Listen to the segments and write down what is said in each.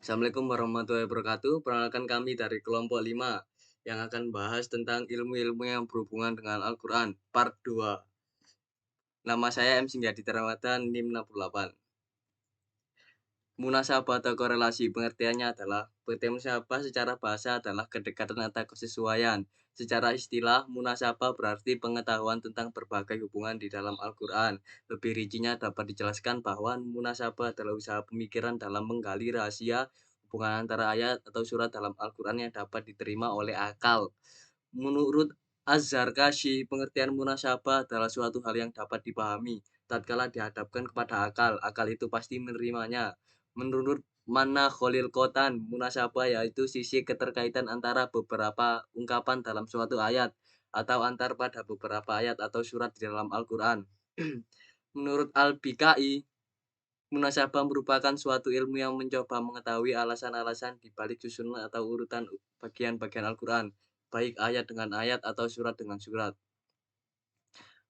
Assalamualaikum warahmatullahi wabarakatuh. Perkenalkan kami dari kelompok 5 yang akan bahas tentang ilmu-ilmu yang berhubungan dengan Al-Quran, part 2. Nama saya M. Singgadi Terawadan, NIM 68. Munasabah atau korelasi pengertiannya adalah munasabah secara bahasa adalah kedekatan atau kesesuaian. Secara istilah, munasabah berarti pengetahuan tentang berbagai hubungan di dalam Al-Quran. Lebih rincinya dapat dijelaskan bahwa munasabah adalah usaha pemikiran dalam menggali rahasia hubungan antara ayat atau surat dalam Al-Quran yang dapat diterima oleh akal. Menurut Az-Zarkashi, pengertian munasabah adalah suatu hal yang dapat dipahami tatkala dihadapkan kepada akal. Akal itu pasti menerimanya. Menurut Mana Khalil Qotan, munasabah yaitu sisi keterkaitan antara beberapa ungkapan dalam suatu ayat atau antar pada beberapa ayat atau surat di dalam Al-Quran. Menurut Al-Bikai, munasabah merupakan suatu ilmu yang mencoba mengetahui alasan-alasan di balik susunan atau urutan bagian-bagian Al-Quran, baik ayat dengan ayat atau surat dengan surat.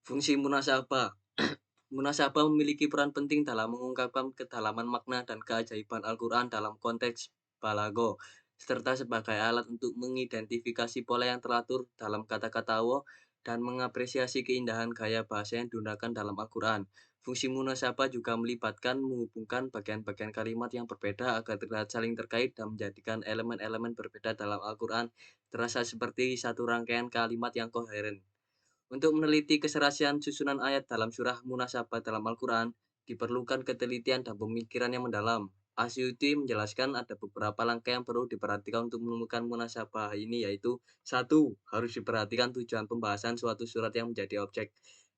Fungsi munasabah. Munasabah memiliki peran penting dalam mengungkapkan kedalaman makna dan keajaiban Al-Quran dalam konteks balago, serta sebagai alat untuk mengidentifikasi pola yang teratur dalam kata-kata Allah dan mengapresiasi keindahan gaya bahasa yang digunakan dalam Al-Quran. Fungsi munasabah juga melibatkan menghubungkan bagian-bagian kalimat yang berbeda agar terlihat saling terkait dan menjadikan elemen-elemen berbeda dalam Al-Quran terasa seperti satu rangkaian kalimat yang koheren. Untuk meneliti keserasian susunan ayat dalam surah munasabah dalam Al-Quran, diperlukan ketelitian dan pemikiran yang mendalam. Asyuti menjelaskan ada beberapa langkah yang perlu diperhatikan untuk menemukan munasabah ini, yaitu 1. Harus diperhatikan tujuan pembahasan suatu surat yang menjadi objek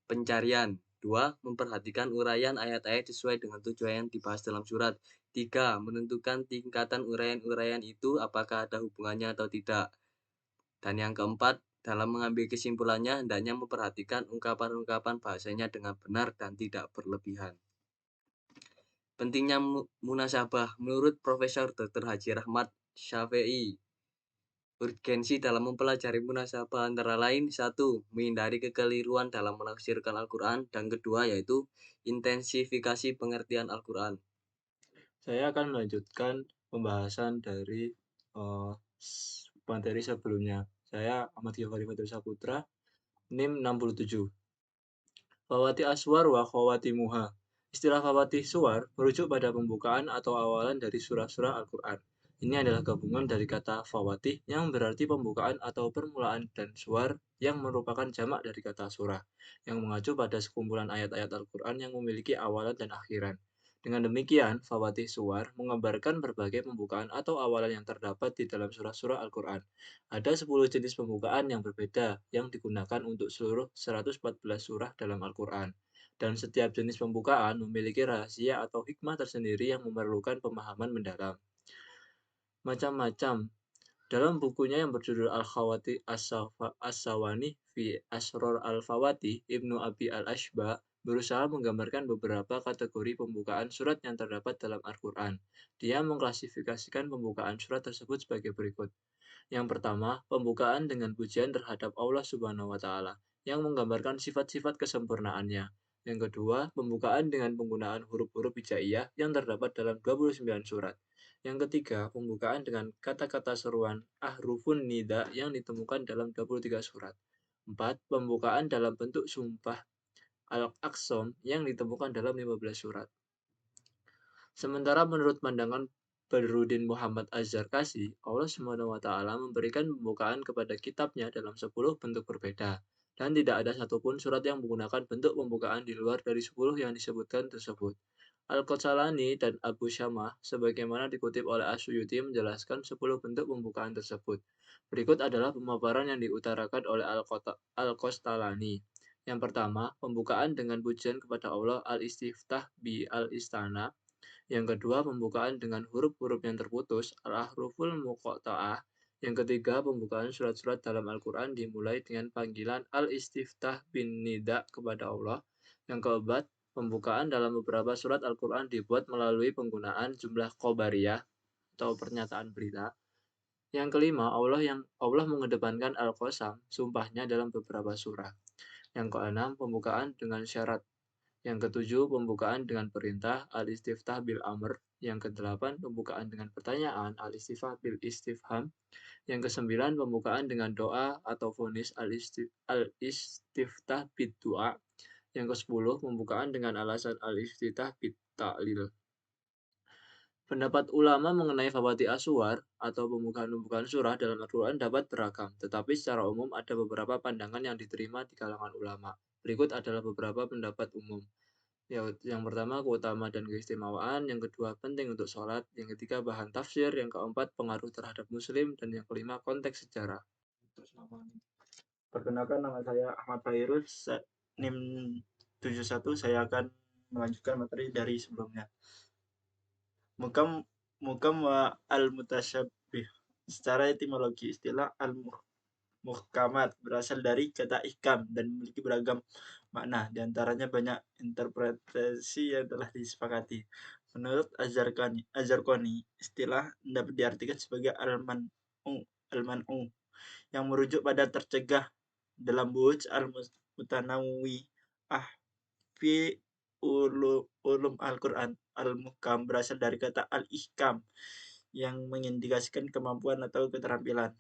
pencarian. 2. Memperhatikan uraian ayat-ayat sesuai dengan tujuan yang dibahas dalam surat. 3. Menentukan tingkatan uraian-uraian itu apakah ada hubungannya atau tidak. Dan yang keempat, dalam mengambil kesimpulannya hendaknya memperhatikan ungkapan-ungkapan bahasanya dengan benar dan tidak berlebihan. Pentingnya munasabah menurut Profesor Dr. Haji Rahmat Syafi'i. Urgensi dalam mempelajari munasabah antara lain 1. Menghindari kekeliruan dalam menafsirkan Al-Quran, dan kedua yaitu intensifikasi pengertian Al-Quran. Saya akan melanjutkan pembahasan dari materi sebelumnya. Saya Ahmad Giovanni Fatul Saputra, NIM 67. Fawati Aswar wa Khawatimuha. Istilah Fawati Suwar merujuk pada pembukaan atau awalan dari surah-surah Al-Quran. Ini adalah gabungan dari kata Fawati yang berarti pembukaan atau permulaan dan suar yang merupakan jamak dari kata surah, yang mengacu pada sekumpulan ayat-ayat Al-Quran yang memiliki awalan dan akhiran. Dengan demikian, Fawatih Suwar menggambarkan berbagai pembukaan atau awalan yang terdapat di dalam surah-surah Al-Quran. Ada 10 jenis pembukaan yang berbeda yang digunakan untuk seluruh 114 surah dalam Al-Quran. Dan setiap jenis pembukaan memiliki rahasia atau hikmah tersendiri yang memerlukan pemahaman mendalam. Macam-macam. Dalam bukunya yang berjudul Al-Khawati As-Sawani fi Asror Al-Fawati, Ibnu Abi Al-Ashba berusaha menggambarkan beberapa kategori pembukaan surat yang terdapat dalam Al-Quran. Dia mengklasifikasikan pembukaan surat tersebut sebagai berikut. Yang pertama, pembukaan dengan pujian terhadap Allah Subhanahu wa Ta'ala, yang menggambarkan sifat-sifat kesempurnaannya. Yang kedua, pembukaan dengan penggunaan huruf-huruf hijaiyah yang terdapat dalam 29 surat. Yang ketiga, pembukaan dengan kata-kata seruan ahrufun nida yang ditemukan dalam 23 surat. 4. Pembukaan dalam bentuk sumpah al-aqsam yang ditemukan dalam 15 surat. Sementara menurut pandangan Badruddin Muhammad Az-Zarkashi, Allah Subhanahu wa Ta'ala memberikan pembukaan kepada kitabnya dalam 10 bentuk berbeda, dan tidak ada satupun surat yang menggunakan bentuk pembukaan di luar dari 10 yang disebutkan tersebut. Al-Qotsalani dan Abu Syamah, sebagaimana dikutip oleh Asyuyuti, menjelaskan 10 bentuk pembukaan tersebut. Berikut adalah pemaparan yang diutarakan oleh Al-Qostalani. Yang pertama, pembukaan dengan pujian kepada Allah al-istiftah bi al-istana. Yang kedua, pembukaan dengan huruf-huruf yang terputus, al-ahruful muqatta'ah. Yang ketiga, pembukaan surat-surat dalam Al-Quran dimulai dengan panggilan al-istiftah bin nida kepada Allah. Yang keempat, pembukaan dalam beberapa surat Al-Quran dibuat melalui penggunaan jumlah qabariyah atau pernyataan berita. Yang kelima, Allah mengedepankan al-qasam, sumpahnya dalam beberapa surah. Yang keenam, pembukaan dengan syarat. Yang ketujuh, pembukaan dengan perintah al-istiftah bil amr. Yang ke-8, pembukaan dengan pertanyaan al-istifham bil istifham. Yang ke-9, pembukaan dengan doa atau vonis al-istiftah bid du'a. Yang ke-10, pembukaan dengan alasan al-iftitah bit ta'lil. Pendapat ulama mengenai fawati aswar atau pembukaan-pembukaan surah dalam Al-Quran dapat beragam, tetapi secara umum ada beberapa pandangan yang diterima di kalangan ulama. Berikut adalah beberapa pendapat umum. Yang pertama, keutamaan dan keistimewaan. Yang kedua, penting untuk sholat. Yang ketiga, bahan tafsir. Yang keempat, pengaruh terhadap muslim. Dan yang kelima, konteks sejarah. Perkenalkan, nama saya Ahmad Fairuz, NIM 71. Saya akan melanjutkan materi dari sebelumnya. Mukam wa al-mutasyabbih. Secara etimologi, istilah al-muhkamat berasal dari kata ihkam dan memiliki beragam makna. Di antaranya banyak interpretasi yang telah disepakati. Menurut Azarqani, istilah dapat diartikan sebagai al-man'u yang merujuk pada tercegah dalam Buj al-Mutanawwi fi ulum Al-Quran. Al-Muhkam berasal dari kata al-ihkam yang mengindikasikan kemampuan atau keterampilan.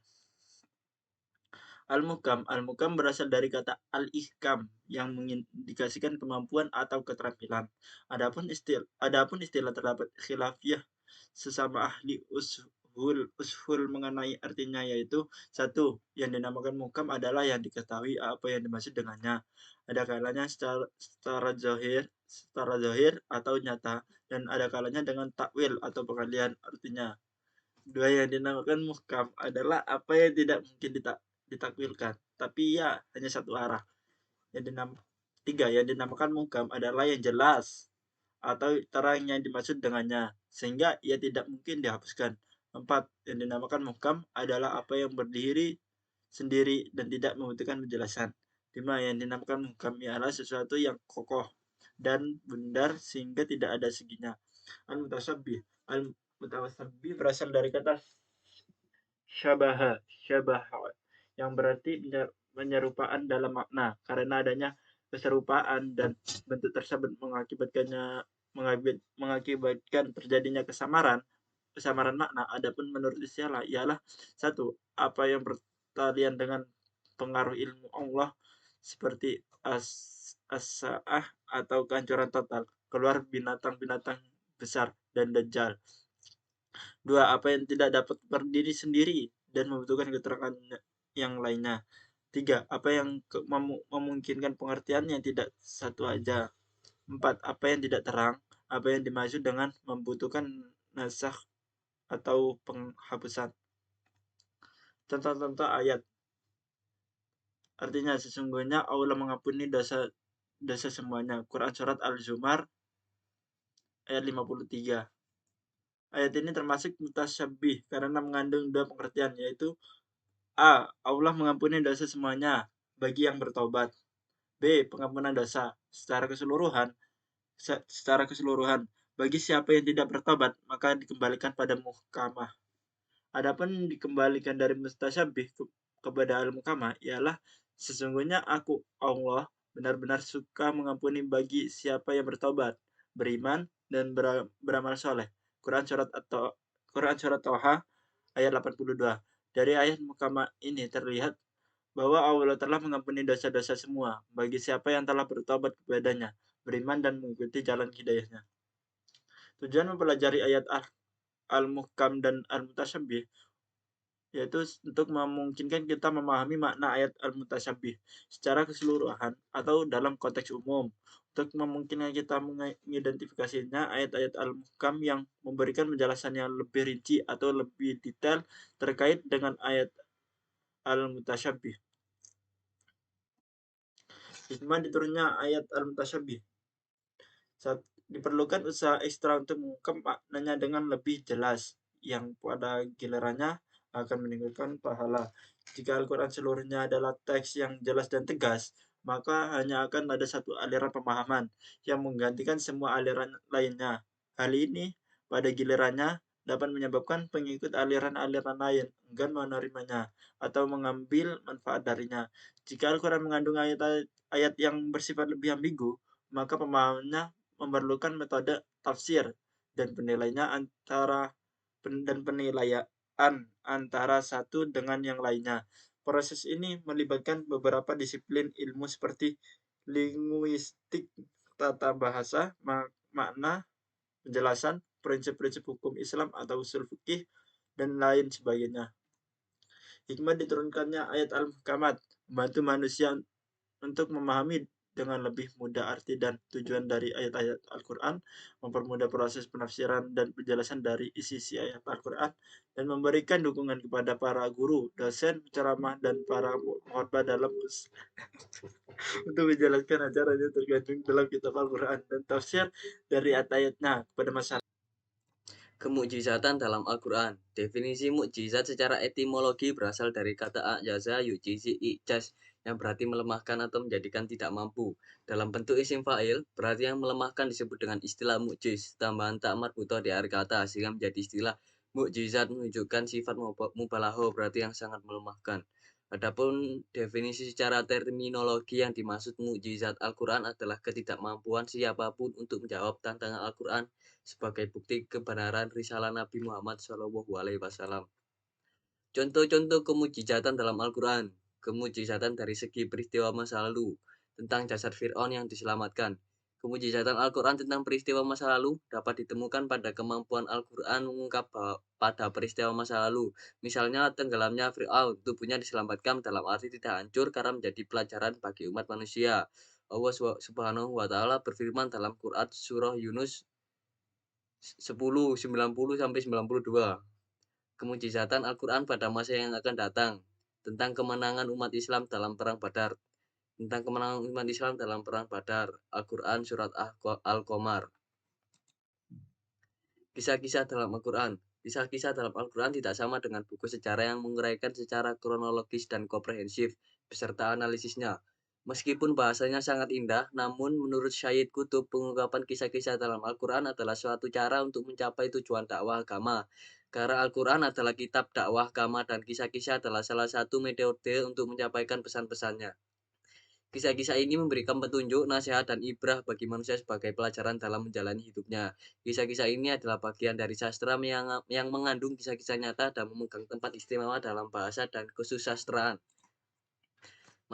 Al-Muhkam berasal dari kata al-ihkam yang mengindikasikan kemampuan atau keterampilan. Adapun istilah terdapat khilafiyah sesama ahli ushul mengenai artinya, yaitu satu, yang dinamakan muhkam adalah yang diketahui apa yang dimaksud dengannya. Ada kalanya secara zahir atau nyata, dan ada kalanya dengan takwil atau pengalihan artinya. Dua, yang dinamakan muhkam adalah apa yang tidak mungkin ditakwilkan, tapi ya hanya satu arah. Tiga, yang dinamakan muhkam adalah yang jelas atau terang yang dimaksud dengannya, sehingga ia tidak mungkin dihapuskan. 4, yang dinamakan muhkam adalah apa yang berdiri sendiri dan tidak membutuhkan penjelasan. 5, yang dinamakan muhkam ialah sesuatu yang kokoh dan bundar sehingga tidak ada seginya. Al-mutasabbih berasal dari kata syabaha yang berarti menyerupaan dalam makna. Karena adanya keserupaan dan bentuk tersebut mengakibatkan terjadinya kesamaran makna. Adapun menurut istilah ialah satu, apa yang bertalian dengan pengaruh ilmu Allah seperti as-sa'ah atau kehancuran total, keluar binatang-binatang besar dan dajjal. 2, apa yang tidak dapat berdiri sendiri dan membutuhkan keterangan yang lainnya. 3, apa yang memungkinkan pengertian yang tidak satu aja. 4, apa yang tidak terang, apa yang dimaksud dengan membutuhkan nasakh atau penghapusan. Contoh-contoh ayat. Artinya, sesungguhnya Allah mengampuni dosa semuanya. Quran Surat Al-Zumar ayat 53. Ayat ini termasuk mutasyabbih karena mengandung dua pengertian, yaitu A. Allah mengampuni dosa semuanya bagi yang bertobat. B. Pengampunan dosa secara keseluruhan bagi siapa yang tidak bertobat, maka dikembalikan pada muhkamah. Adapun dikembalikan dari mutasyabbih kepada al-muhkamah ialah sesungguhnya aku Allah benar-benar suka mengampuni bagi siapa yang bertobat, beriman dan beramal soleh. Quran Surat Toha ayat 82. Dari ayat muhkamah ini terlihat bahwa Allah telah mengampuni dosa-dosa semua bagi siapa yang telah bertobat kepadanya, beriman dan mengikuti jalan hidayahnya. Tujuan mempelajari ayat al-muhkam dan al-mutasyabbih yaitu untuk memungkinkan kita memahami makna ayat al-mutasyabbih secara keseluruhan atau dalam konteks umum. Untuk memungkinkan kita mengidentifikasinya, ayat-ayat al-muhkam yang memberikan penjelasan yang lebih rinci atau lebih detail terkait dengan ayat al-mutasyabbih. Hikmah diturunnya ayat al-mutasyabbih. Diperlukan usaha ekstra untuk mengungkap maknanya dengan lebih jelas, yang pada gilirannya akan meningkatkan pahala. Jika Al-Quran seluruhnya adalah teks yang jelas dan tegas, maka hanya akan ada satu aliran pemahaman yang menggantikan semua aliran lainnya. Hal ini pada gilirannya dapat menyebabkan pengikut aliran-aliran lain enggan menerimanya atau mengambil manfaat darinya. Jika Al-Quran mengandung ayat yang bersifat lebih ambigu, maka pemahamannya memerlukan metode tafsir dan penilaian antara satu dengan yang lainnya. Proses ini melibatkan beberapa disiplin ilmu seperti linguistik, tata bahasa, makna, penjelasan, prinsip-prinsip hukum Islam atau usul fikih, dan lain sebagainya. Hikmah diturunkannya ayat Al-Muhkamat membantu manusia untuk memahami dengan lebih mudah arti dan tujuan dari ayat-ayat Al-Quran, mempermudah proses penafsiran dan penjelasan dari isi ayat Al-Quran, dan memberikan dukungan kepada para guru, dosen, penceramah, dan para khotbah dalam untuk menjelaskan ajarannya tergantung dalam kitab Al-Quran dan tafsir dari ayat-ayatnya kepada masyarakat. Kemukjizatan dalam Al-Quran. Definisi mukjizat secara etimologi berasal dari kata a'jaza yu'jizi i'jaz yang berarti melemahkan atau menjadikan tidak mampu. Dalam bentuk isim fa'il, berarti yang melemahkan disebut dengan istilah mukjiz. Tambahan tak marbutoh di akhir kata sehingga menjadi istilah mukjizat menunjukkan sifat mubalaghah berarti yang sangat melemahkan. Adapun definisi secara terminologi yang dimaksud mukjizat Al-Quran adalah ketidakmampuan siapapun untuk menjawab tantangan Al-Quran sebagai bukti kebenaran risalah Nabi Muhammad SAW. Contoh-contoh kemujizatan dalam Al-Quran. Kemujizatan dari segi peristiwa masa lalu tentang jasad Fir'aun yang diselamatkan. Kemujizatan Al-Quran tentang peristiwa masa lalu dapat ditemukan pada kemampuan Al-Quran mengungkap pada peristiwa masa lalu. Misalnya tenggelamnya Fir'aun, tubuhnya diselamatkan dalam arti tidak hancur karena menjadi pelajaran bagi umat manusia. Allah Subhanahu wa Ta'ala berfirman dalam Quran surah Yunus 10:90-92. Kemujizatan Al-Quran pada masa yang akan datang tentang kemenangan umat Islam dalam perang Badar. Tentang kemenangan umat Islam dalam perang Badar. Al-Quran surat Al-Qamar. Kisah-kisah dalam Al-Quran. Kisah-kisah dalam Al-Quran tidak sama dengan buku sejarah yang menguraikan secara kronologis dan komprehensif beserta analisisnya. Meskipun bahasanya sangat indah, namun menurut Syed Qutb, pengungkapan kisah-kisah dalam Al-Quran adalah suatu cara untuk mencapai tujuan dakwah agama. Karena Al-Quran adalah kitab dakwah agama dan kisah-kisah adalah salah satu metode untuk menyampaikan pesan-pesannya. Kisah-kisah ini memberikan petunjuk, nasihat, dan ibrah bagi manusia sebagai pelajaran dalam menjalani hidupnya. Kisah-kisah ini adalah bagian dari sastra yang mengandung kisah-kisah nyata dan memegang tempat istimewa dalam bahasa dan kesusastraan.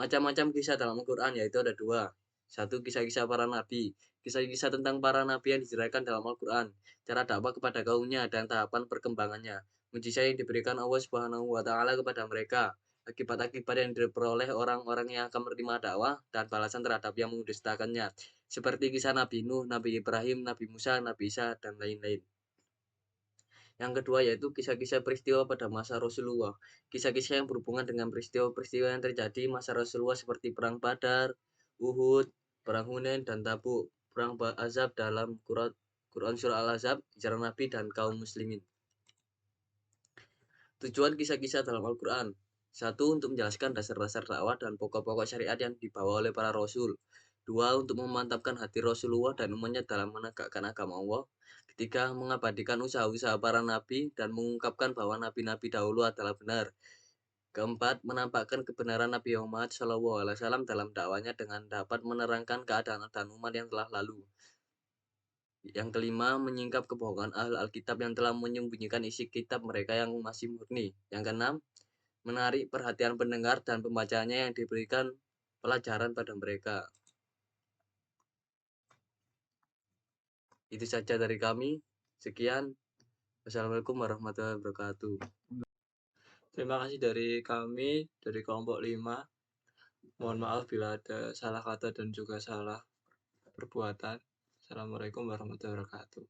Macam-macam kisah dalam Al-Quran yaitu ada dua. Satu, kisah-kisah para nabi. Kisah-kisah tentang para nabi yang diceritakan dalam Al-Quran, cara dakwah kepada kaumnya, dan tahapan perkembangannya. Mujizat yang diberikan Allah Subhanahu wa Ta'ala kepada mereka, akibat-akibat yang diperoleh orang-orang yang akan menerima dakwah, dan balasan terhadap yang mendustakannya, seperti kisah Nabi Nuh, Nabi Ibrahim, Nabi Musa, Nabi Isa, dan lain-lain. Yang kedua yaitu kisah-kisah peristiwa pada masa Rasulullah. Kisah-kisah yang berhubungan dengan peristiwa-peristiwa yang terjadi masa Rasulullah seperti perang Badar, Uhud, perang Hunain, dan Tabuk, perang Ahzab dalam Quran surah Al-Ahzab, hijrah Nabi dan kaum muslimin. Tujuan kisah-kisah dalam Al-Quran. Satu, untuk menjelaskan dasar-dasar dakwah dan pokok-pokok syariat yang dibawa oleh para rasul. Dua, untuk memantapkan hati Rasulullah dan umatnya dalam menegakkan agama Allah. Ketiga, mengabadikan usaha-usaha para nabi dan mengungkapkan bahwa nabi-nabi dahulu adalah benar. Keempat, menampakkan kebenaran Nabi Muhammad SAW dalam dakwanya dengan dapat menerangkan keadaan dan umat yang telah lalu. Yang kelima, menyingkap kebohongan ahli Alkitab yang telah menyembunyikan isi kitab mereka yang masih murni. Yang keenam, menarik perhatian pendengar dan pembacanya yang diberikan pelajaran pada mereka. Itu saja dari kami. Sekian. Wassalamualaikum warahmatullahi wabarakatuh. Terima kasih dari kami, dari kelompok 5. Mohon maaf bila ada salah kata dan juga salah perbuatan. Assalamualaikum warahmatullahi wabarakatuh.